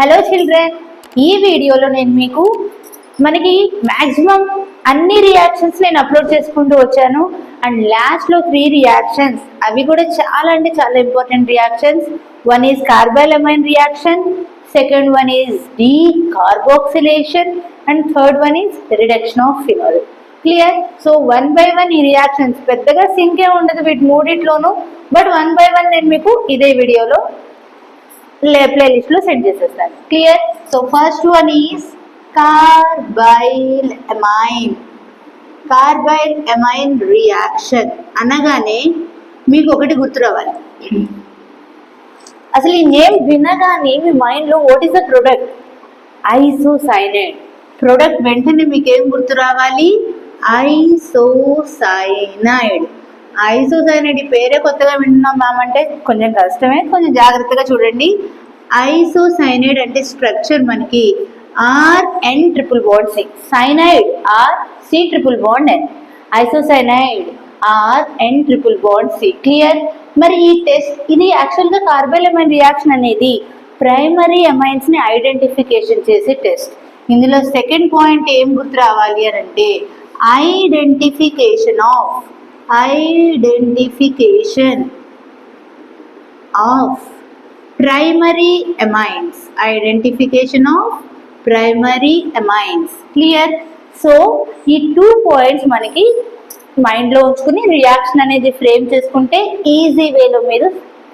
Hello children, ఈ వీడియోలో నేను మీకు మనకి మ్యాక్సిమం అన్ని రియాక్షన్స్ నేను అప్లోడ్ చేసుకుంటూ వచ్చాను. అండ్ లాస్ట్లో 3 రియాక్షన్స్, అవి కూడా చాలా అంటే చాలా important reactions. One is carbylamine reaction, second one is decarboxylation and third one is reduction of phenol. Clear? So 1 by 1 ఈ రియాక్షన్స్ పెద్దగా సింకే ఉండదు వీటి మూడిట్లోనూ, బట్ 1 by 1 నేను మీకు ఇదే వీడియోలో ప్లేలిస్ట్ లో సెండ్ చేసేస్తాను. Clear? So first one is carbylamine. Carbylamine reaction అనగానే మీకు ఒకటి గుర్తు రావాలి. అసలు ఈ నేమ్ వినగానే మీ మైండ్ లో what is the product? Isocyanide. Product వెంటనే మీకు ఏం గుర్తు రావాలి? ఐసోసైనైడ్. ఐసోసైనైడ్ ఈ పేరే కొత్తగా వింటున్నాం మ్యామ్ అంటే కొంచెం కష్టమే, కొంచెం జాగ్రత్తగా చూడండి. ఐసోసైనైడ్ అంటే స్ట్రక్చర్ మనకి RN triple bond C, cyanide RC triple bond N, isocyanide RN triple bond C. Clear? మరి ఈ టెస్ట్ ఇది యాక్చువల్గా కార్బైలమైన్ రియాక్షన్ అనేది ప్రైమరీ అమైన్స్ ని ఐడెంటిఫికేషన్ చేసే టెస్ట్. ఇందులో సెకండ్ పాయింట్ ఏం గుర్తు రావాలి అని అంటే identification of primary amines. Identification of primary amines. Clear? So ఈ 2 పాయింట్స్ మనకి మైండ్ లో ఉంచుకుని రియాక్షన్ అనేది ఫ్రేమ్ చేసుకుంటే ఈజీ వేలో మీరు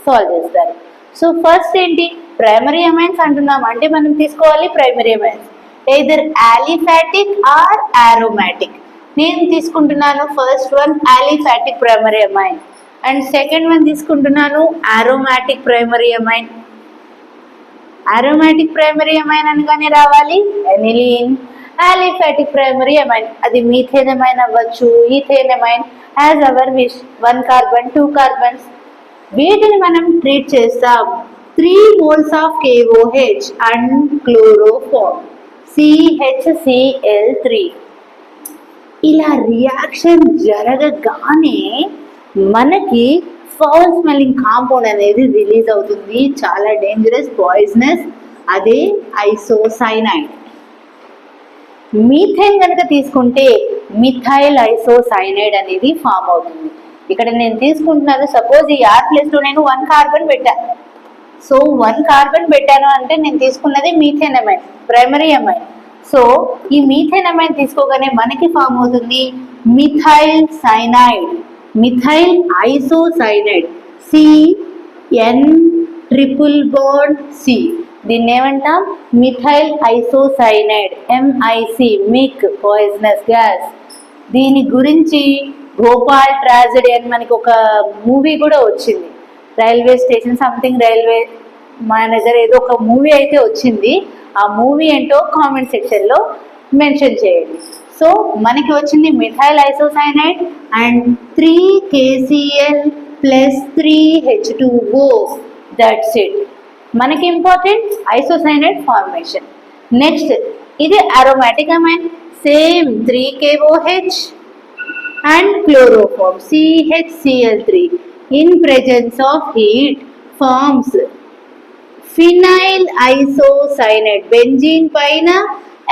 సాల్వ్ చేస్తారు. సో ఫస్ట్ ఏంటి? ప్రైమరీ అమైన్స్ అంటున్నాం అంటే మనం తీసుకోవాలి primary amines either aliphatic or aromatic. నేను తీసుకుంటున్నాను first one aliphatic primary amine and second one తీసుకుంటున్నాను aromatic primary amine. Aromatic primary amine అనగానే రావాలి ఎనిలీన్. ఆలిఫాటిక్ ప్రైమరీ అమైన్ అది మీథేన్ అమైన్ అవ్వచ్చు, ethane amine, as our wish. 1 carbon 2 carbons. వీటిని మనం treat చేస్తాం 3 moles of KOH and chloroform CHCl3. ఇలా reaction జరగగానే మనకి ఫౌల్ స్మెల్లింగ్ కాంపౌండ్ అనేది రిలీజ్ అవుతుంది, చాలా డేంజరస్, పాయిజనస్. అదే ఐసోసైనైడ్. మీథేన్ కనుక తీసుకుంటే మిథైల్ ఐసోసైనైడ్ అనేది ఫామ్ అవుతుంది. ఇక్కడ నేను తీసుకుంటున్నాను, సపోజ్ ఈ R ప్లేస్ లో నేను 1 కార్బన్ పెట్టాను. సో 1 కార్బన్ పెట్టాను అంటే నేను తీసుకున్నది methane amine, primary amine. So ఈ మీథేన్ అమైన్ తీసుకోగానే మనకి ఫామ్ అవుతుంది methyl cyanide, methyl isocyanide CN triple bond C. దీన్ని ఏమంటాం? మిథైల్ ఐసోసైనైడ్ MIC, మిక్, పాయిజనస్ గ్యాస్. దీని గురించి భోపాల్ ట్రాజడీ అని మనకి ఒక మూవీ కూడా వచ్చింది. Railway station something railway manager ఏదో ఒక మూవీ అయితే వచ్చింది. ఆ మూవీ ఏంటో కామెంట్ సెక్షన్ లో మెన్షన్ చేయండి. సో మనకి వచ్చింది methyl isocyanide and 3KCl plus 3H2O. That's it. మనకి ఇంపార్టెంట్ ఐసోసైనైడ్ ఫార్మేషన్. నెక్స్ట్ ఇది aromatic amine, same 3KOH and chloroform CHCl3 in presence of heat forms phenyl isocyanide. Benzene పైన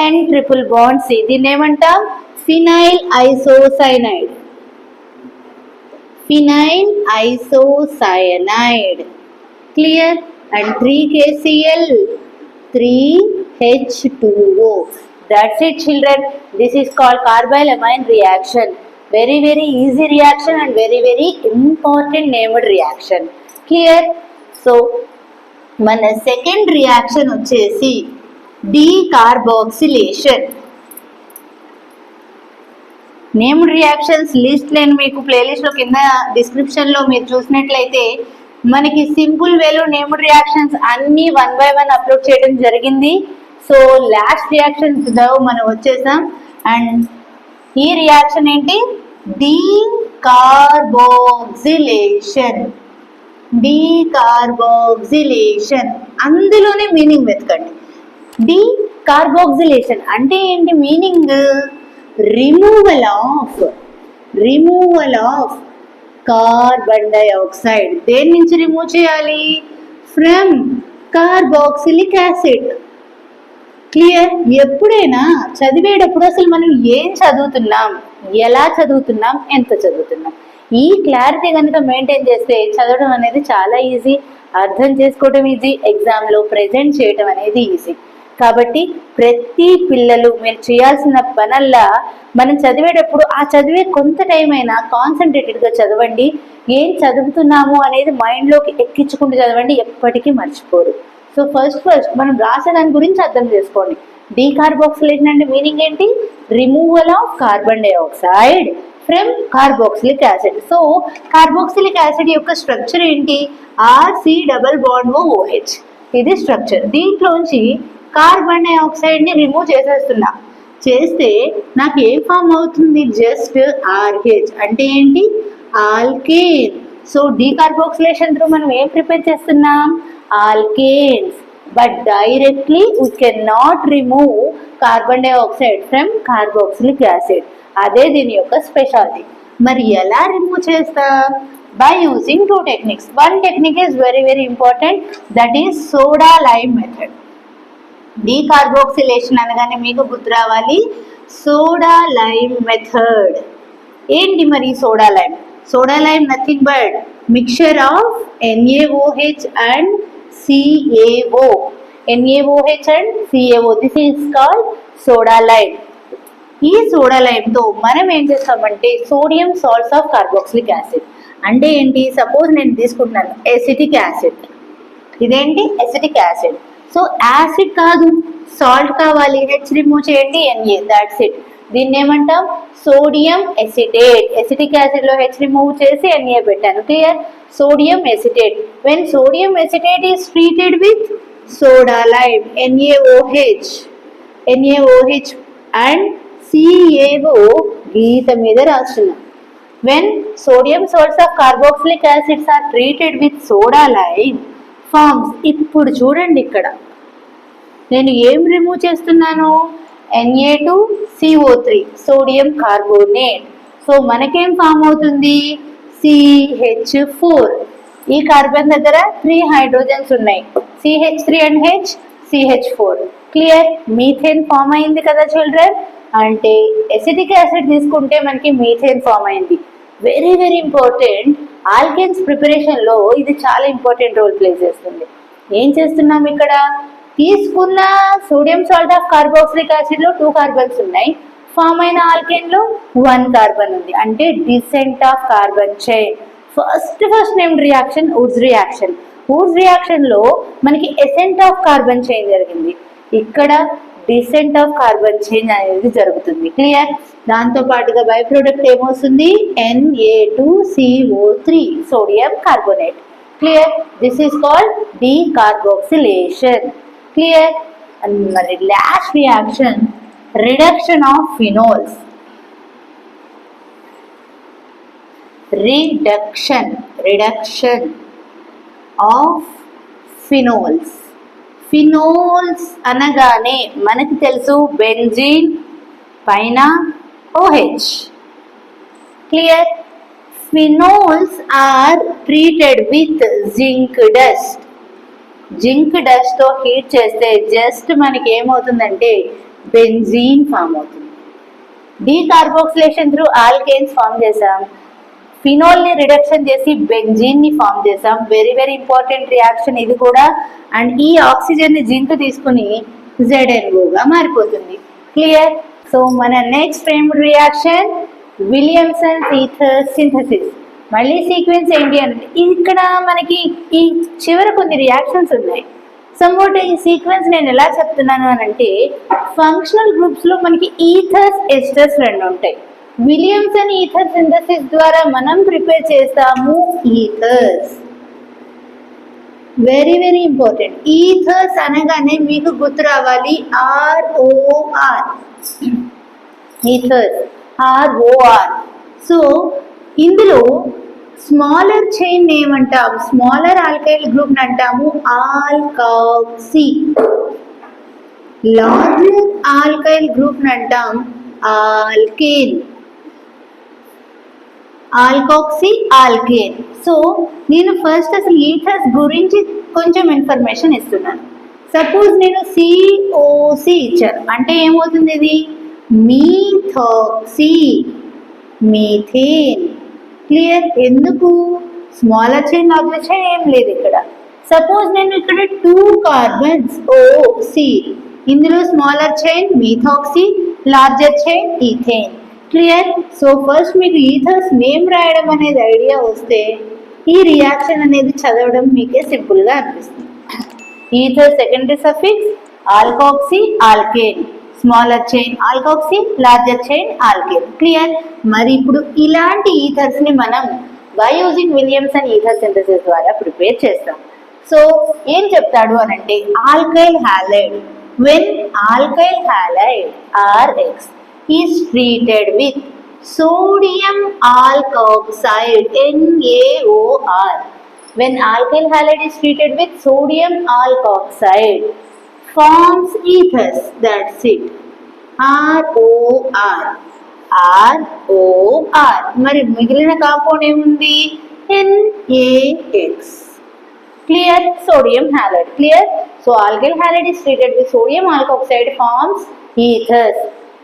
N triple bond C. దీన్ని ఏమంటాం? Phenyl isocyanide, phenyl isocyanide. Clear? And 3KCl 3H2O. That's it children. This is called carbyl amine reaction. Very very easy reaction and very very important named reaction. Clear? So మన second reaction వచ్చేసి డీకార్బోక్సిలేషన్. Named reactions list నేను మీకు playlist లో కింద description లో మీరు చూసినట్లయితే మనకి సింపుల్ వేలో నేమ్డ్ రియాక్షన్స్ అన్ని 1 by 1 అప్లోడ్ చేయడం జరిగింది. సో లాస్ట్ రియాక్షన్స్ మనం వచ్చేసాం. అండ్ ఈ రియాక్షన్ ఏంటి? డీకార్బోక్సిలేషన్. డీకార్బోక్సిలేషన్ అందులోనే మీనింగ్ వెతకండి. డీకార్బోక్సిలేషన్ అంటే ఏంటి meaning? Removal of carbon dioxide. దేని నుంచి రిమూవ్ చేయాలి? From carboxylic acid. క్లియర్? ఎప్పుడైనా చదివేటప్పుడు అసలు మనం ఏం చదువుతున్నాం, ఎలా చదువుతున్నాం, ఎంత చదువుతున్నాం, ఈ క్లారిటీ కనుక మెయింటైన్ చేస్తే చదవడం అనేది చాలా ఈజీ, అర్థం చేసుకోవడం ఈజీ, ఎగ్జామ్లో ప్రజెంట్ చేయడం అనేది ఈజీ. కాబట్టి ప్రతి పిల్లలు మీరు చేయాల్సిన పనల్లా మనం చదివేటప్పుడు ఆ చదివే కొంత టైం అయినా కాన్సన్ట్రేటెడ్గా చదవండి. ఏం చదువుతున్నాము అనేది మైండ్లోకి ఎక్కించుకుంటూ చదవండి, ఎప్పటికీ మర్చిపోరు. సో ఫస్ట్ మనం రాసేదాని గురించి అర్థం చేసుకోండి. డీకార్బాక్సిలేషన్ అంటే మీనింగ్ ఏంటి? Removal of carbon dioxide from carboxylic acid. So carboxylic acid యొక్క స్ట్రక్చర్ ఏంటి? RC≡OH. ఇది స్ట్రక్చర్. దీంట్లోంచి కార్బన్ డైఆక్సైడ్ ని రిమూవ్ చేసేస్తున్నా. చేస్తే నాకు ఏ ఫామ్ అవుతుంది? Just RH. అంటే ఏంటి? ఆల్కేన్. సో డీకార్బాక్సిలేషన్ త్రూ మనం ఏం ప్రిపేర్ చేస్తున్నాం? Alkanes. But directly we can not remove carbon dioxide from carboxylic acid. అదే దీని యొక్క స్పెషాలిటీ. మరి ఎలా రిమూవ్ చేస్తాం? By using 2 techniques. One technique is very very important, that is soda lime method. Decarboxylation అనగానే మీకు గుర్తు రావాలి సోడా లైమ్ మెథడ్. ఏంటి మరి soda lime? Soda lime nothing but mixture of NaOH and CaO. NaOH and CaO. This is called soda lime. ఈ soda లైమ్తో మనం ఏం చేస్తామంటే sodium salts of carboxylic acid. అంటే ఏంటి? సపోజ్ నేను తీసుకుంటున్నాను ఎసిటిక్ యాసిడ్. ఇదేంటి? Acetic acid. సో యాసిడ్ కాదు, సాల్ట్ కావాలి. H రిమూవ్ చేయండి, Na. That's it. దీన్ని ఏమంటాం? Sodium acetate. ఎసిటిక్ యాసిడ్ లో H రిమూవ్ చేసి Na పెట్టాను. క్లియర్? Sodium acetate. When sodium acetate is treated with soda lime NaOH and CaO గీత మీద రాస్తున్నాం. When sodium salts of carboxylic acids are treated with soda lime forms. ఇప్పుడు చూడండి, ఇక్కడ నేను ఏం రిమూవ్ చేస్తున్నాను? Na2CO3 sodium carbonate. సో మనకేం ఫామ్ అవుతుంది? CH4. ఈ కార్బన్ దగ్గర 3 హైడ్రోజన్స్ ఉన్నాయి, CH3 and H, CH4. Clear? Methane form అయింది కదా చిల్డ్రన్. అంటే ఎసిటిక్ యాసిడ్ తీసుకుంటే మనకి మీథేన్ ఫామ్ అయింది. Very very important. ఆల్కేన్స్ ప్రిపరేషన్లో ఇది చాలా ఇంపార్టెంట్ రోల్ ప్లే చేస్తుంది. ఏం చేస్తున్నాం ఇక్కడ? తీసుకున్న సోడియం సాల్ట్ ఆఫ్ కార్బాక్సిలిక్ యాసిడ్లో 2 కార్బన్స్ ఉన్నాయి, ఫామ్ అయిన ఆల్కేన్లో 1 కార్బన్ ఉంది. అంటే descent of carbon chain. First named reaction Wurtz reaction. Wurtz రియాక్షన్లో మనకి ఎసెంట్ ఆఫ్ కార్బన్ చైన్ జరిగింది, ఇక్కడ డిసెంట్ ఆఫ్ కార్బన్ చైన్ అనేది జరుగుతుంది. క్లియర్? దాంతో పాటుగా బై ప్రోడక్ట్ ఏమవుతుంది? Na2CO3 sodium carbonate. Clear? This is called decarboxylation. Clear? మరి last reaction reduction of phenols. Reduction of phenols. Phenols అనగానే మనకి తెలుసు బెంజీన్ పైన OH. Clear? Phenols are treated with zinc dust. Zinc డస్ట్తో heat చేస్తే just మనకి ఏమవుతుందంటే బెంజీన్ ఫామ్ అవుతుంది. డీకార్బాక్సిలేషన్ త్రూ ఆల్కేన్స్ ఫామ్ చేసాం, ఫినోల్ని రిడక్షన్ చేసి బెంజీన్ని ఫామ్ చేసాం. వెరీ వెరీ ఇంపార్టెంట్ రియాక్షన్ ఇది కూడా. అండ్ ఈ ఆక్సిజన్ని జింక్ తీసుకుని ZNOగా మారిపోతుంది. క్లియర్? సో మన next framed reaction Williamson ether synthesis. మళ్ళీ సీక్వెన్స్ ఏంటి అంటే ఇక్కడ మనకి ఈ చివర కొన్ని రియాక్షన్స్ ఉన్నాయి. సమ్వాట్ ఈ సీక్వెన్స్ నేను ఎలా చెప్తున్నాను అని అంటే ఫంక్షనల్ గ్రూప్స్లో మనకి ఈథర్స్ ఎస్టర్స్ 2 ఉంటాయి. విలియమ్సన్ ఈథర్ సింథసిస్ ద్వారా మనం ప్రిపేర్ చేస్తాము ఈథర్స్. Very very important. ఈథర్స్ అనగానే మీకు గుర్తు రావాలి ROR. ఈథర్స్ ROR. సో ఇందులో స్మాలర్ చైన్ ఏమంటాం? స్మాలర్ ఆల్కైల్ గ్రూప్ అంటాము ఆల్కాక్సీ. లార్జర్ ఆల్కైల్ గ్రూప్ అంటాం ఆల్కేన్. Alkoxy alkane. సో నేను ఫస్ట్ అసలు ఈథర్స్ గురించి కొంచెం ఇన్ఫర్మేషన్ ఇస్తున్నాను. సపోజ్ నేను సిఓసి ఇచ్చాను అంటే ఏమవుతుంది, ఇది మీథాక్సీ మీథేన్. క్లియర్? ఎందుకు? స్మాలర్ చైన్ లార్జర్ చైన్ ఏం లేదు ఇక్కడ. సపోజ్ నేను ఇక్కడ 2 కార్బన్స్ ఓసి, ఇందులో smaller chain methoxy, larger chain ethane. Clear? So first మీకు ఈథర్స్ నేమ్ రాయడం అనేది ఐడియా వస్తే ఈ రియాక్షన్ అనేది చదవడం మీకే సింపుల్గా అనిపిస్తుంది. Ether secondary suffix alkoxy alkane, smaller chain alkoxy, larger chain alkane. Clear? మరి ఇప్పుడు ఇలాంటి ఈథర్స్ ని మనం by using Williamson ether synthesis ద్వారా ప్రిపేర్ చేస్తాం. సో ఏం చెప్తాడు అని అంటే alkyl halide, when alkyl halide RX is treated with sodium alkoxide NaOR. When alkyl halide is treated with sodium alkoxide, forms ethers. That's it. ROR. ROR. మరి మిగిలిన compound ఏముంది? NaX. Clear? Sodium halide. Clear? So alkyl halide is treated with sodium alkoxide, forms ethers.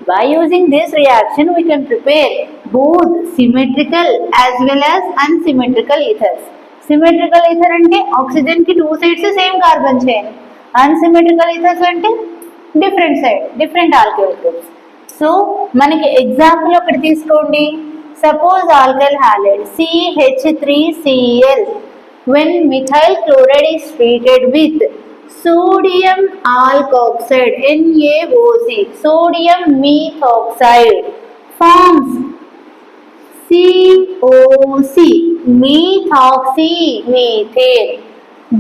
By using this reaction, we can prepare both symmetrical as well as unsymmetrical ethers. Symmetrical ether అంటే oxygen కి 2 sides same carbon chain, unsymmetrical ethers అంటే different side different alkyl groups. So మనకి example ఒకటి తీసుకోండి. Suppose alkyl halide CH3Cl, when methyl chloride is treated with sodium alkoxide NaOC, sodium methoxide, forms COC, methoxy methane.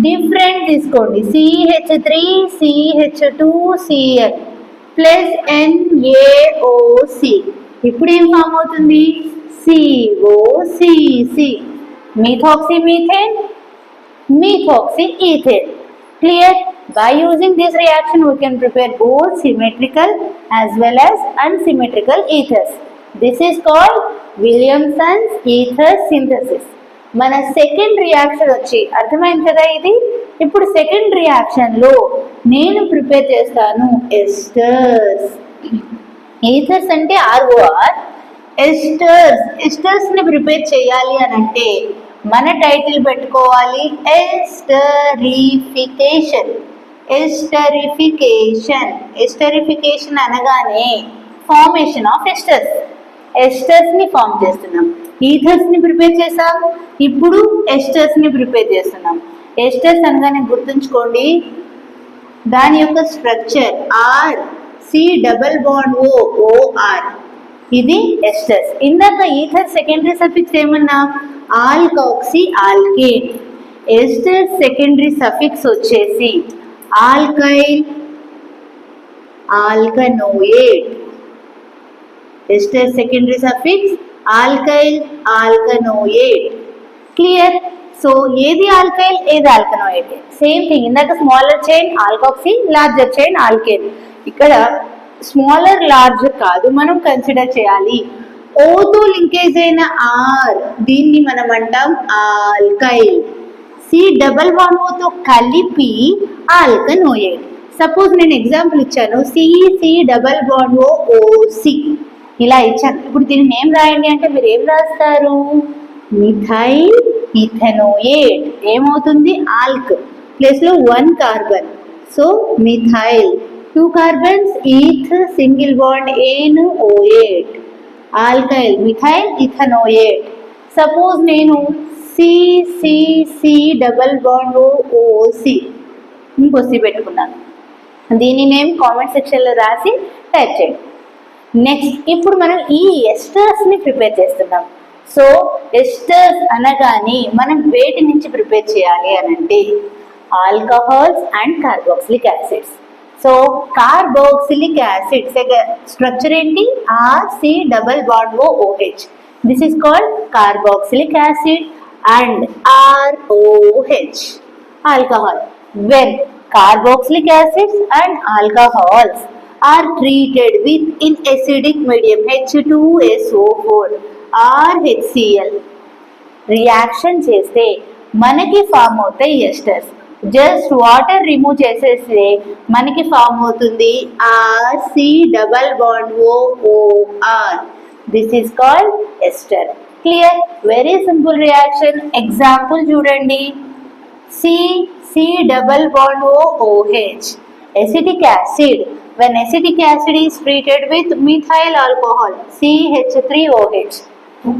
Different తీసుకోండి. CH3CH2Cl plus NaOC. ఇప్పుడు ఏం form అవుతుంది? COCC, methoxy methane, methoxy ethane. Clear? By using this reaction, we can prepare both symmetrical as well as unsymmetrical ethers. This is called Williamson's ether synthesis. మన second reaction వచ్చి అర్థమైంది కదా ఇది. ఇప్పుడు second reaction లో నేను prepare చేస్తాను esters. ఈథర్స్ అంటే ROR. ఎస్టర్స్ ని ప్రిపేర్ చేయాలి అని అంటే మన టైటిల్ పెట్టుకోవాలి ఎస్టరిఫికేషన్. ఎస్టరిఫికేషన్. ఎస్టరిఫికేషన్ అనగానే ఫార్మేషన్ ఆఫ్ ఎస్టర్స్. ఎస్టర్స్ ని ఫామ్ చేస్తున్నాం. ఈథర్స్ ని ప్రిపేర్ చేసాం, ఇప్పుడు ఎస్టర్స్ ని ప్రిపేర్ చేస్తున్నాం. ఎస్టర్స్ అనగానే గుర్తుంచుకోండి దాని యొక్క స్ట్రక్చర్ RC≡OR. ఇది ఎస్టర్స్. ఇందాక ఈథర్ సెకండరీ సఫిక్స్ ఏమన్నా? Alkoxy alkane. Ester secondary suffix వచ్చేసి alkyl alkanoate. Ester secondary suffix alkyl alkanoate. Clear? So ఏది ఆల్కైల్ ఏది ఆల్కనోయేట్ సేమ్ థింగ్. ఇందాక smaller chain alkoxy, larger chain alkane. ఇక్కడ స్మాలర్ లార్జర్ కాదు మనం కన్సిడర్ చేయాలి. ఓతో లింకేజ్ అయిన ఆర్, దీన్ని మనం అంటాం ఆల్కైల్. C≡Oతో కలిపి ఆల్కనోయేట్. సపోజ్ నేను ఎగ్జాంపుల్ ఇచ్చాను CC≡OC ఇలా ఇచ్చాను. ఇప్పుడు దీన్ని ఏం రాయండి అంటే మీరు ఏం రాస్తారు? Methyl ethanoate. ఏమవుతుంది? ఆల్క్ ప్లేస్ లో 1 carbon, so methyl. 2 carbons eth single bond NO8, alkyl methyl ethanoate. Suppose నేను CC≡OC ఇంకో C పెట్టుకున్నాను. దీని నేమ్ కామెంట్ సెక్షన్లో రాసి టైప్ చేయండి. నెక్స్ట్ ఇప్పుడు మనం ఈ ఎస్టర్స్ ని ప్రిపేర్ చేస్తున్నాం. సో ఎస్టర్స్ అనగానే మనం వేటి నుంచి ప్రిపేర్ చేయాలి అని అంటే alcohols and carboxylic acids. So carboxylic acids structure ఏంటి? RC≡OH. This is called carboxylic acid and ROH alcohol. When carboxylic acids and alcohols are treated with in acidic medium H2SO4, or HCl reaction చేస్తే మనకి form అవుతాయి esters. Just water remove చేసేస్తే మనకి form అవుతుంది R C double bond O R. This is called ester. Clear? Very simple reaction. Example చూడండి. C double bond O H. Acetic acid. When acetic acid is treated with methyl alcohol CH3OH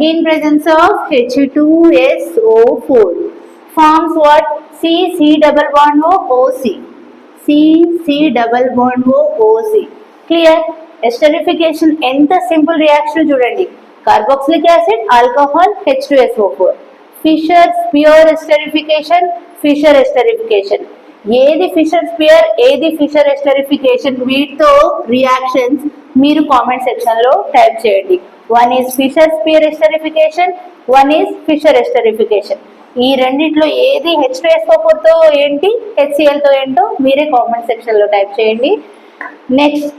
in presence of H2SO4 forms what? C double bond OC. C double bond OC. Clear? Esterification ఎంత simple reaction చూడండి. Carboxylic acid, alcohol, H2SO4. Fischer's pure esterification, Fischer esterification. ఏది Fischer Speier, ఏది Fischer esterification, వీటితో reactions మీరు comment section లో type చేయండి. One is Fischer Speier esterification, one is Fischer esterification. ఈ రెండిట్లో ఏది H2SO4 తో ఏంటి, HCl తో ఏంటో మీరే కామెంట్ సెక్షన్ లో టైప్ చేయండి. నెక్స్ట్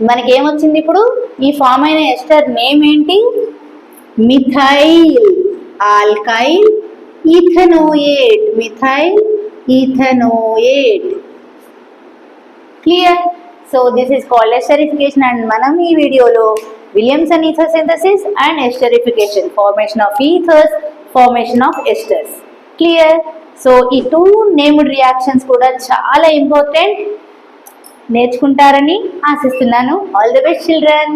మనకి ఏమొచ్చింది ఇప్పుడు? ఈ ఫామ్ అయిన ఎస్టర్ నేమ్ ఏంటి? Methyl alkyl ethanoate. Methyl ethanoate. Clear? So this is called esterification, and మనం ఈ వీడియోలో Williamson ether synthesis and esterification, formation of ethers, formation of esters. Clear? So ఈ టూ నేమ్డ్ రియాక్షన్స్ కూడా చాలా important. నేర్చుకుంటారని ఆశిస్తున్నాను. All the best children.